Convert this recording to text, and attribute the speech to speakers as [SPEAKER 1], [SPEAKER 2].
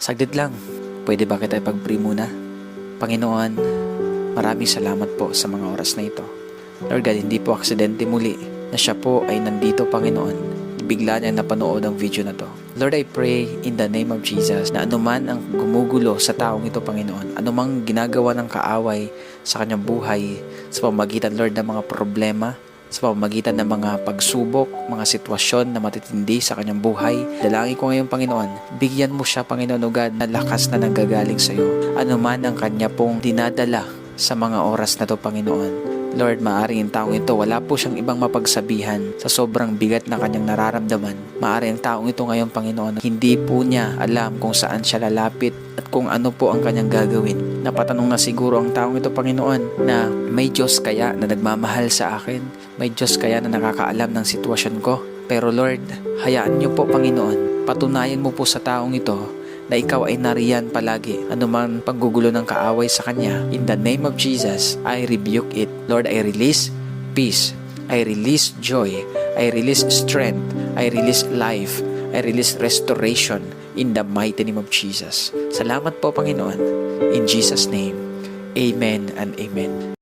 [SPEAKER 1] Saglit lang, pwede ba kita ipag-pray muna? Panginoon, maraming salamat po sa mga oras na ito. Lord God, hindi po aksidente muli na siya po ay nandito, Panginoon. Bigla niya napanood ang video na to. Lord, I pray in the name of Jesus na anuman ang gumugulo sa taong ito, Panginoon, anumang ginagawa ng kaaway sa kanyang buhay, sa pamamagitan, Lord, ng mga problema, sa pamamagitan ng mga pagsubok, mga sitwasyon na matitindi sa kanyang buhay. Dalangin ko ngayon, Panginoon, bigyan mo siya, Panginoon o God, na lakas na nanggagaling sa iyo. Ano man ang kanya pong dinadala sa mga oras na to, Panginoon. Lord, maaaring ang taong ito, wala po siyang ibang mapagsabihan sa sobrang bigat na kanyang nararamdaman. Maaaring ang taong ito ngayon, Panginoon, hindi po niya alam kung saan siya lalapit at kung ano po ang kanyang gagawin. Napatanong na siguro ang taong ito, Panginoon, na may Diyos kaya na nagmamahal sa akin? May Diyos kaya na nakakaalam ng sitwasyon ko? Pero Lord, hayaan niyo po, Panginoon, patunayan mo po sa taong ito na ikaw ay nariyan palagi, anuman paggugulo ng kaaway sa kanya. In the name of Jesus, I rebuke it. Lord, I release peace. I release joy. I release strength. I release life. I release restoration in the mighty name of Jesus. Salamat po, Panginoon. In Jesus' name, amen and amen.